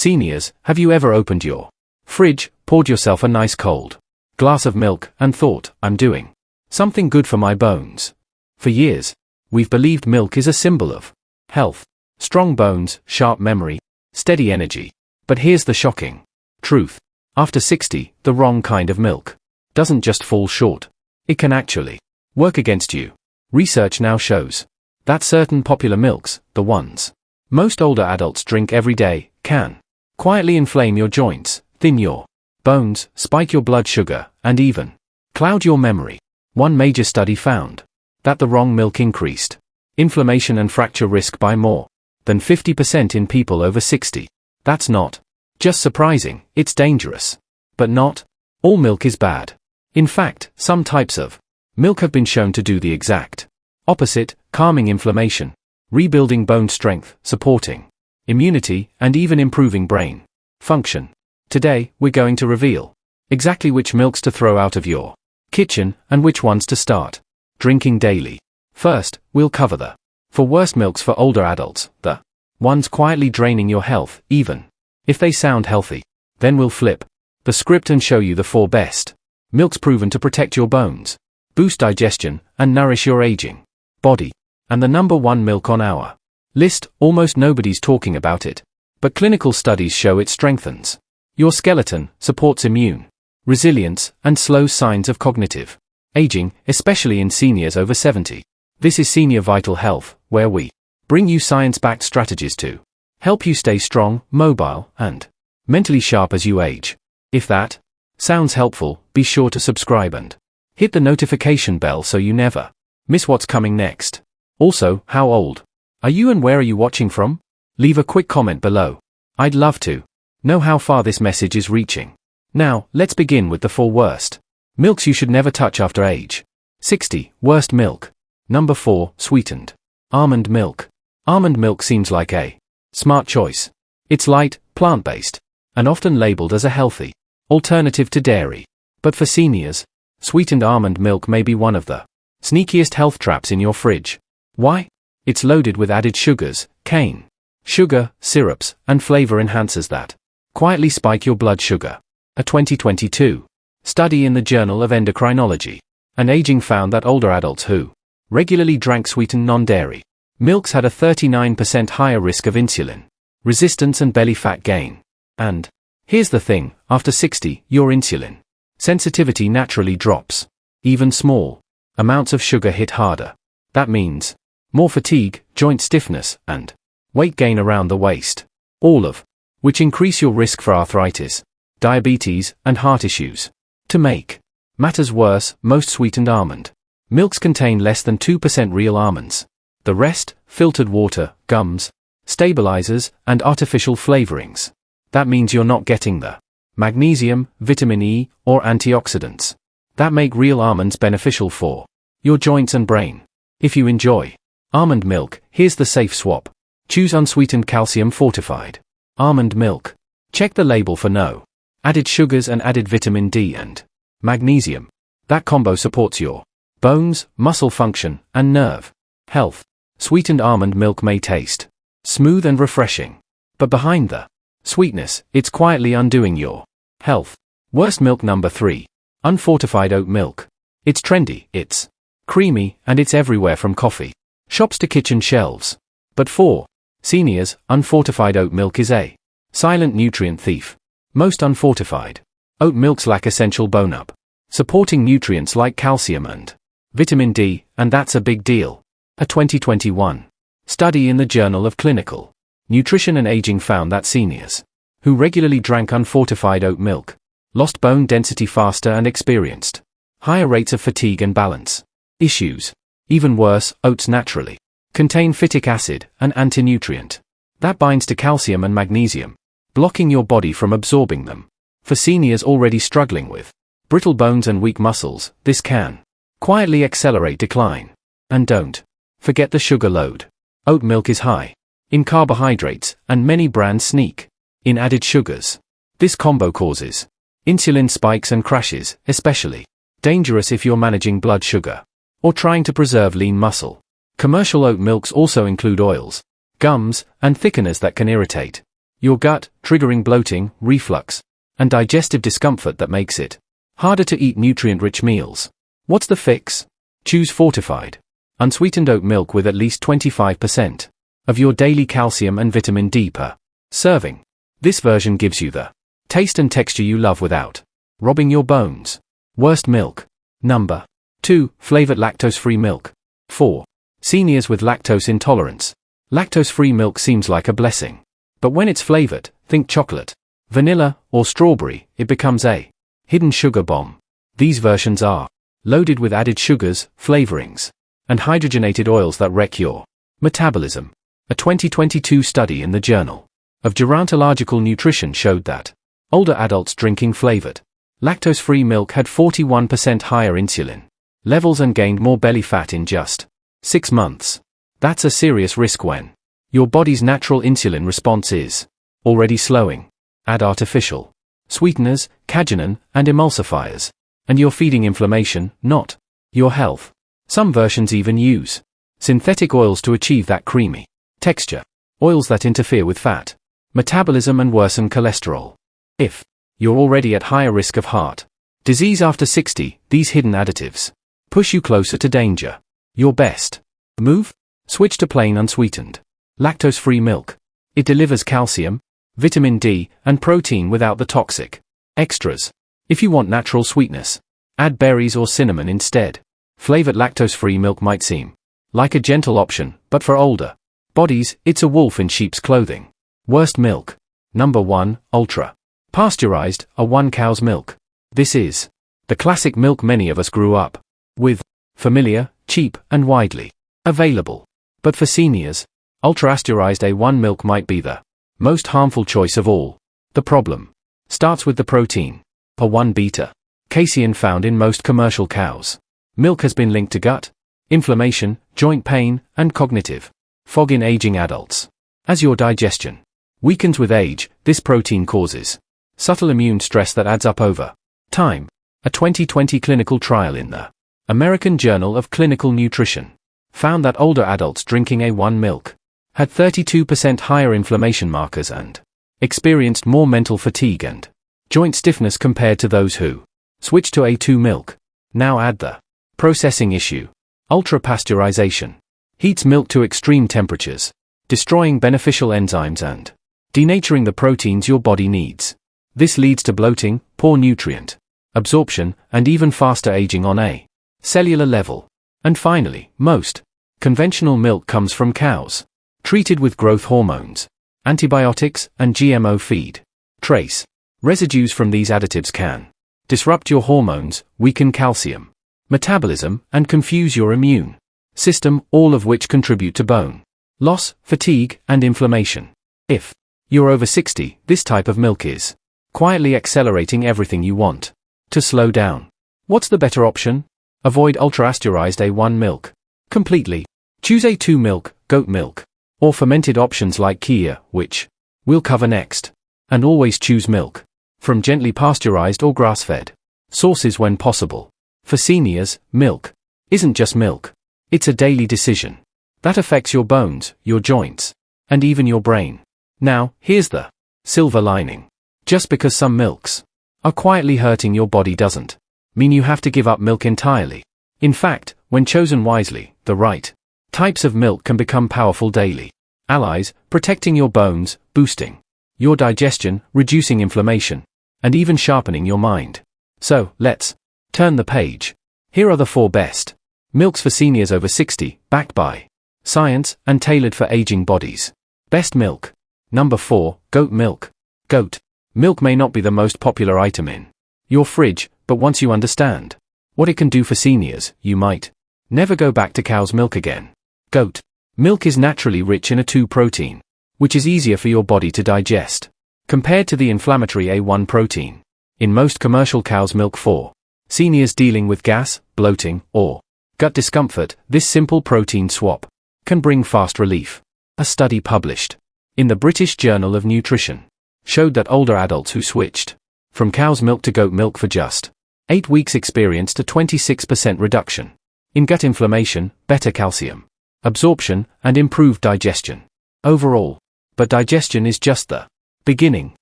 Seniors, have you ever opened your fridge, poured yourself a nice cold glass of milk, and thought, I'm doing something good for my bones? For years, we've believed milk is a symbol of health, strong bones, sharp memory, steady energy. But here's the shocking truth. After 60, the wrong kind of milk doesn't just fall short. It can actually work against you. Research now shows that certain popular milks, the ones most older adults drink every day, can quietly inflame your joints, thin your bones, spike your blood sugar, and even cloud your memory. One major study found that the wrong milk increased inflammation and fracture risk by more than 50% in people over 60. That's not just surprising, it's dangerous. But not all milk is bad. In fact, some types of milk have been shown to do the exact opposite, calming inflammation, rebuilding bone strength, supporting immunity, and even improving brain function. Today, we're going to reveal exactly which milks to throw out of your kitchen and which ones to start drinking daily. First, we'll cover the 4 worst milks for older adults, the ones quietly draining your health, even if they sound healthy. Then we'll flip the script and show you the 4 best milks proven to protect your bones, boost digestion, and nourish your aging body. And the number 1 milk on our list, almost nobody's talking about it, but clinical studies show it strengthens your skeleton, supports immune resilience, and slows signs of cognitive aging, especially in seniors over 70. This is Senior Vital Health, where we bring you science-backed strategies to help you stay strong, mobile, and mentally sharp as you age. If that sounds helpful, be sure to subscribe and hit the notification bell so you never miss what's coming next. Also, how old are you and where are you watching from? Leave a quick comment below. I'd love to know how far this message is reaching. Now, let's begin with the 4 worst milks you should never touch after age 60. Worst milk. Number 4, sweetened almond milk. Almond milk seems like a smart choice. It's light, plant-based, and often labeled as a healthy alternative to dairy. But for seniors, sweetened almond milk may be one of the sneakiest health traps in your fridge. Why? It's loaded with added sugars, cane sugar, syrups, and flavor enhancers that quietly spike your blood sugar. A 2022 study in the Journal of Endocrinology and Aging found that older adults who regularly drank sweetened non-dairy milks had a 39% higher risk of insulin resistance and belly fat gain. And here's the thing, after 60, your insulin sensitivity naturally drops. Even small amounts of sugar hit harder. That means more fatigue, joint stiffness, and weight gain around the waist. All of which increase your risk for arthritis, diabetes, and heart issues. To make matters worse, most sweetened almond milks contain less than 2% real almonds. The rest, filtered water, gums, stabilizers, and artificial flavorings. That means you're not getting the magnesium, vitamin E, or antioxidants that make real almonds beneficial for your joints and brain. If you enjoy almond milk, here's the safe swap. Choose unsweetened calcium-fortified almond milk. Check the label for no added sugars and added vitamin D and magnesium. That combo supports your bones, muscle function, and nerve health. Sweetened almond milk may taste smooth and refreshing, but behind the sweetness, it's quietly undoing your health. Worst milk. Number 3. Unfortified oat milk. It's trendy, it's creamy, and it's everywhere from coffee shops to kitchen shelves. But for seniors, unfortified oat milk is a silent nutrient thief. Most unfortified oat milks lack essential bone-up supporting nutrients like calcium and vitamin D, and that's a big deal. A 2021 study in the Journal of Clinical Nutrition and Aging found that seniors who regularly drank unfortified oat milk lost bone density faster and experienced higher rates of fatigue and balance issues. Even worse, oats naturally contain phytic acid, an antinutrient that binds to calcium and magnesium, blocking your body from absorbing them. For seniors already struggling with brittle bones and weak muscles, this can quietly accelerate decline. And don't forget the sugar load. Oat milk is high in carbohydrates, and many brands sneak in added sugars. This combo causes insulin spikes and crashes, especially dangerous if you're managing blood sugar or trying to preserve lean muscle. Commercial oat milks also include oils, gums, and thickeners that can irritate Your gut, triggering bloating, reflux, and digestive discomfort that makes it harder to eat nutrient-rich meals. What's the fix? Choose fortified, unsweetened oat milk with at least 25% of your daily calcium and vitamin D per serving. This version gives you the taste and texture you love without robbing your bones. Worst milk. Number 2. Flavored lactose-free milk. 4. Seniors with lactose intolerance. Lactose-free milk seems like a blessing. But when it's flavored, think chocolate, vanilla, or strawberry, it becomes a hidden sugar bomb. These versions are loaded with added sugars, flavorings, and hydrogenated oils that wreck your metabolism. A 2022 study in the Journal of Gerontological Nutrition showed that older adults drinking flavored, lactose-free milk had 41% higher insulin levels and gained more belly fat in just 6 months. That's a serious risk when your body's natural insulin response is already slowing. Add artificial sweeteners, cagenin, and emulsifiers, and you're feeding inflammation, not your health. Some versions even use synthetic oils to achieve that creamy texture. Oils that interfere with fat metabolism and worsen cholesterol. If you're already at higher risk of heart disease after 60, these hidden additives push you closer to danger. Your best move? Switch to plain unsweetened, lactose-free milk. It delivers calcium, vitamin D, and protein without the toxic extras. If you want natural sweetness, add berries or cinnamon instead. Flavored lactose-free milk might seem like a gentle option, but for older bodies, it's a wolf in sheep's clothing. Worst milk. Number 1. Ultra pasteurized, a 1 cow's milk. This is the classic milk many of us grew up with. Familiar, cheap, and widely available. But for seniors, ultra-pasteurized A1 milk might be the most harmful choice of all. The problem starts with the protein, A1 beta casein found in most commercial cows' milk has been linked to gut inflammation, joint pain, and cognitive fog in aging adults. As your digestion weakens with age, this protein causes subtle immune stress that adds up over time. A 2020 clinical trial in the American Journal of Clinical Nutrition found that older adults drinking A1 milk had 32% higher inflammation markers and experienced more mental fatigue and joint stiffness compared to those who switched to A2 milk. Now add the processing issue. Ultra-pasteurization heats milk to extreme temperatures, destroying beneficial enzymes and denaturing the proteins your body needs. This leads to bloating, poor nutrient absorption, and even faster aging on a cellular level. And finally, most conventional milk comes from cows treated with growth hormones, antibiotics, and GMO feed. Trace residues from these additives can disrupt your hormones, weaken calcium metabolism, and confuse your immune system, all of which contribute to bone loss, fatigue, and inflammation. If you're over 60, this type of milk is quietly accelerating everything you want to slow down. What's the better option? Avoid ultra-pasteurized A1 milk completely. Choose A2 milk, goat milk, or fermented options like Kia, which we'll cover next. And always choose milk from gently pasteurized or grass-fed sources when possible. For seniors, milk isn't just milk. It's a daily decision that affects your bones, your joints, and even your brain. Now, here's the silver lining. Just because some milks are quietly hurting your body doesn't mean you have to give up milk entirely. In fact, when chosen wisely, the right types of milk can become powerful daily allies, protecting your bones, boosting your digestion, reducing inflammation, and even sharpening your mind. So, let's turn the page. Here are the 4 best milks for seniors over 60, backed by science and tailored for aging bodies. Best milk. Number 4, goat milk. Goat milk may not be the most popular item in your fridge, but once you understand what it can do for seniors, you might never go back to cow's milk again. Goat milk is naturally rich in A2 protein, which is easier for your body to digest compared to the inflammatory A1 protein in most commercial cow's milk. For seniors dealing with gas, bloating, or gut discomfort, this simple protein swap can bring fast relief. A study published in the British Journal of Nutrition showed that older adults who switched from cow's milk to goat milk for just 8 weeks experienced a 26% reduction in gut inflammation, better calcium absorption, and improved digestion overall. But digestion is just the Beginning.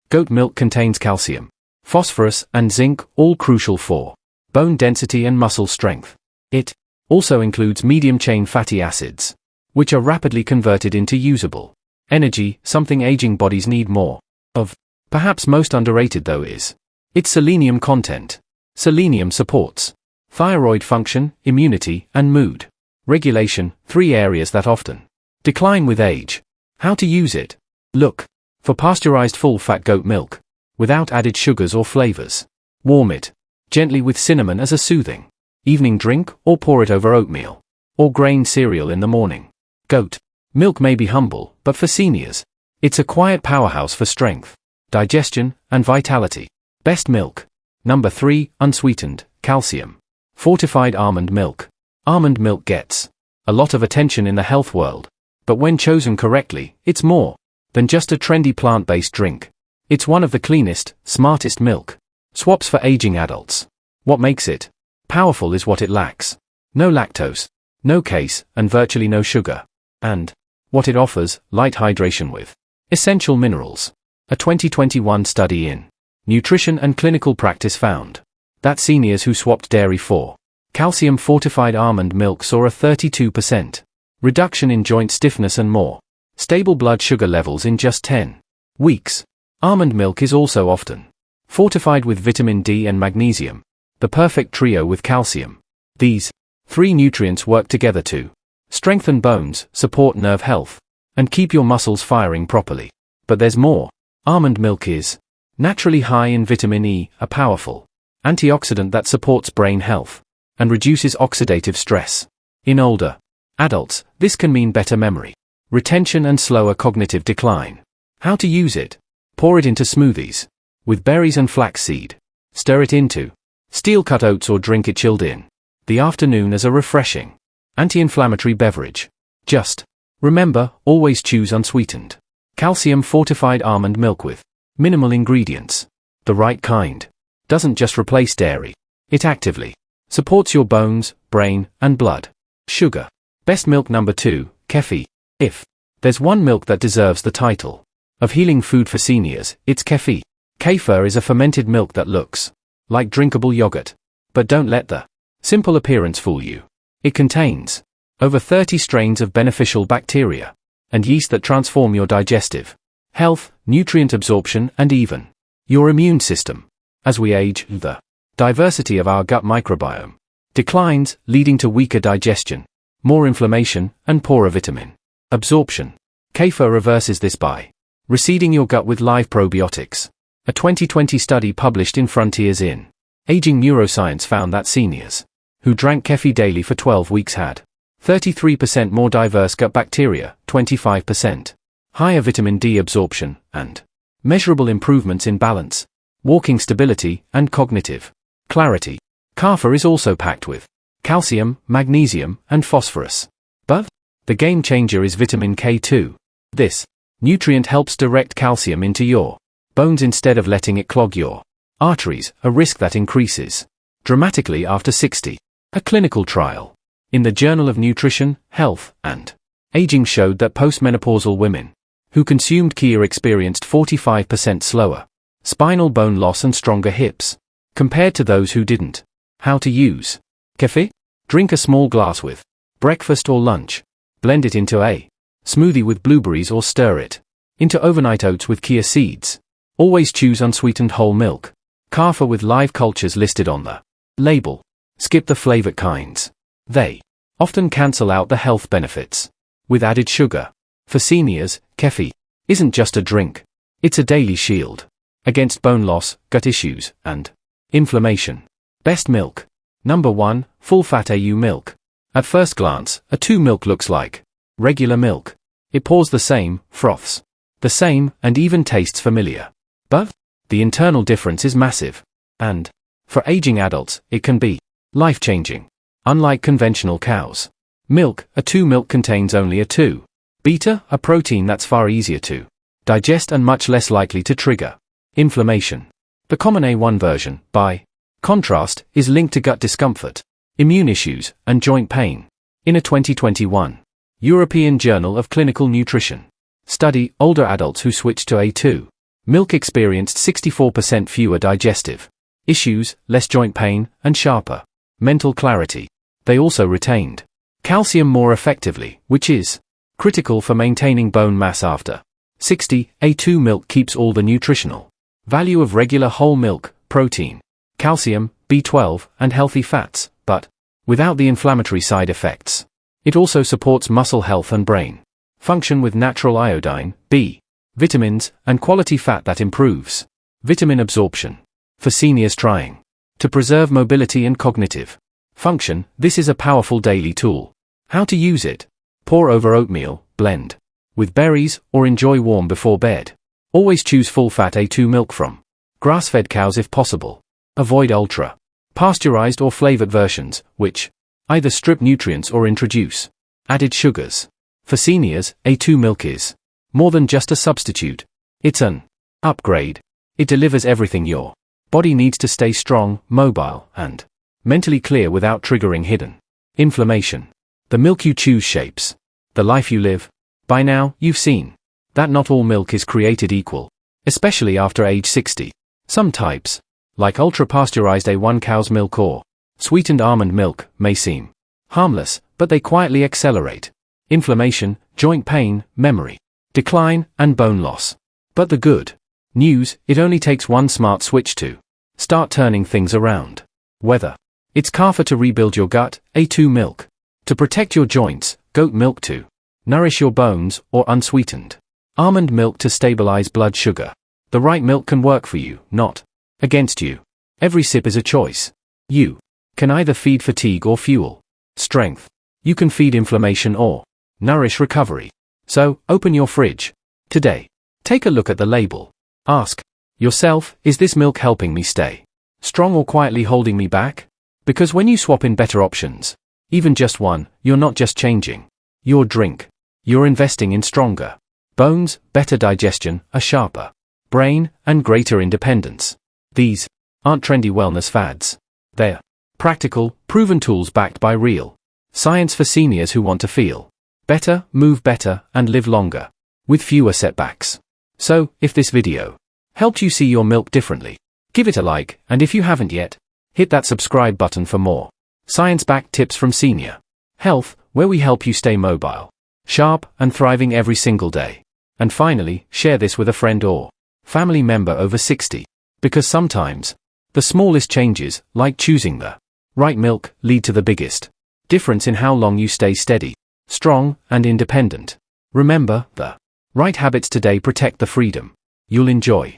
Goat milk contains calcium, phosphorus, and zinc, all crucial for bone density and muscle strength. It also includes medium-chain fatty acids, which are rapidly converted into usable energy, something aging bodies need more of. Perhaps most underrated though is its selenium content. Selenium supports thyroid function, immunity, and mood regulation, 3 areas that often decline with age. How to use it? Look for pasteurized full-fat goat milk, without added sugars or flavors. Warm it gently with cinnamon as a soothing evening drink, or pour it over oatmeal or grain cereal in the morning. Goat milk may be humble, but for seniors, it's a quiet powerhouse for strength, digestion, and vitality. Best milk. Number 3, unsweetened, calcium. Fortified almond milk. Almond milk gets a lot of attention in the health world, but when chosen correctly, it's more than just a trendy plant-based drink. It's one of the cleanest, smartest milk swaps for aging adults. What makes it powerful is what it lacks. No lactose, no case, and virtually no sugar. And what it offers, light hydration with essential minerals. A 2021 study in Nutrition and Clinical Practice found that seniors who swapped dairy for calcium-fortified almond milk saw a 32% reduction in joint stiffness and more stable blood sugar levels in just 10 weeks. Almond milk is also often fortified with vitamin D and magnesium, the perfect trio with calcium. These 3 nutrients work together to strengthen bones, support nerve health, and keep your muscles firing properly. But there's more. Almond milk is naturally high in vitamin E, a powerful antioxidant that supports brain health and reduces oxidative stress. In older adults, this can mean better memory retention and slower cognitive decline. How to use it? Pour it into smoothies with berries and flaxseed. Stir it into steel-cut oats or drink it chilled in the afternoon as a refreshing anti-inflammatory beverage. Just remember, always choose unsweetened, calcium-fortified almond milk with minimal ingredients. The right kind doesn't just replace dairy. It actively supports your bones, brain, and blood. Sugar. Best milk. Number 2, kefir. If there's one milk that deserves the title of healing food for seniors, it's kefir. Kefir is a fermented milk that looks like drinkable yogurt. But don't let the simple appearance fool you. It contains over 30 strains of beneficial bacteria and yeast that transform your digestive health, nutrient absorption, and even your immune system. As we age, the diversity of our gut microbiome declines, leading to weaker digestion, more inflammation, and poorer vitamin absorption. Kefir reverses this by reseeding your gut with live probiotics. A 2020 study published in Frontiers in Aging Neuroscience found that seniors who drank kefir daily for 12 weeks had 33% more diverse gut bacteria, 25% higher vitamin D absorption, and measurable improvements in balance, walking stability, and cognitive clarity. Kefir is also packed with calcium, magnesium, and phosphorus. But the game changer is vitamin K2. This nutrient helps direct calcium into your bones instead of letting it clog your arteries, a risk that increases dramatically after 60. A clinical trial in the Journal of Nutrition, Health, and Aging showed that postmenopausal women who consumed kefir experienced 45% slower spinal bone loss and stronger hips compared to those who didn't. How to use kefir? Drink a small glass with breakfast or lunch. Blend it into a smoothie with blueberries or stir it into overnight oats with chia seeds. Always choose unsweetened whole milk. Kefir with live cultures listed on the label. Skip the flavored kinds. They often cancel out the health benefits with added sugar. For seniors, kefir isn't just a drink. It's a daily shield against bone loss, gut issues, and inflammation. Best milk. Number 1, full-fat AU milk. At first glance, A2 milk looks like regular milk. It pours the same, froths the same, and even tastes familiar. But the internal difference is massive. And for aging adults, it can be life-changing. Unlike conventional cow's milk, A2 milk contains only A2 beta, a protein that's far easier to digest and much less likely to trigger inflammation. The common A1 version, by contrast, is linked to gut discomfort, immune issues, and joint pain. In a 2021 European Journal of Clinical Nutrition study, older adults who switched to A2 Milk experienced 64% fewer digestive issues, less joint pain, and sharper mental clarity. They also retained calcium more effectively, which is critical for maintaining bone mass after 60. A2 milk keeps all the nutritional value of regular whole milk, protein, calcium, B12, and healthy fats, but without the inflammatory side effects. It also supports muscle health and brain function with natural iodine, B vitamins, and quality fat that improves vitamin absorption. For seniors trying to preserve mobility and cognitive function, this is a powerful daily tool. How to use it? Pour over oatmeal, blend with berries, or enjoy warm before bed. Always choose full-fat A2 milk from grass-fed cows if possible. Avoid ultra-pasteurized or flavored versions, which either strip nutrients or introduce added sugars. For seniors, A2 milk is more than just a substitute. It's an upgrade. It delivers everything your body needs to stay strong, mobile, and mentally clear without triggering hidden inflammation. The milk you choose shapes the life you live. By now, you've seen that not all milk is created equal, especially after age 60. Some types, like ultra-pasteurized A1 cow's milk or sweetened almond milk, may seem harmless, but they quietly accelerate inflammation, joint pain, memory decline, and bone loss. But the good news, it only takes one smart switch to start turning things around. Whether it's kefir to rebuild your gut, A2 milk to protect your joints, goat milk to nourish your bones, or unsweetened almond milk to stabilize blood sugar, the right milk can work for you, not against you. Every sip is a choice. You can either feed fatigue or fuel strength. You can feed inflammation or nourish recovery. So, open your fridge today. Take a look at the label. Ask yourself, is this milk helping me stay strong or quietly holding me back? Because when you swap in better options, even just one, you're not just changing your drink. You're investing in stronger bones, better digestion, a sharper brain, and greater independence. These aren't trendy wellness fads. They're practical, proven tools backed by real science for seniors who want to feel better, move better, and live longer with fewer setbacks. So, if this video helped you see your milk differently, give it a like, and if you haven't yet, hit that subscribe button for more science-backed tips from Senior Health, where we help you stay mobile, sharp, and thriving every single day. And finally, share this with a friend or family member over 60. Because sometimes, the smallest changes, like choosing the right milk, lead to the biggest difference in how long you stay steady, strong, and independent. Remember, the right habits today protect the freedom you'll enjoy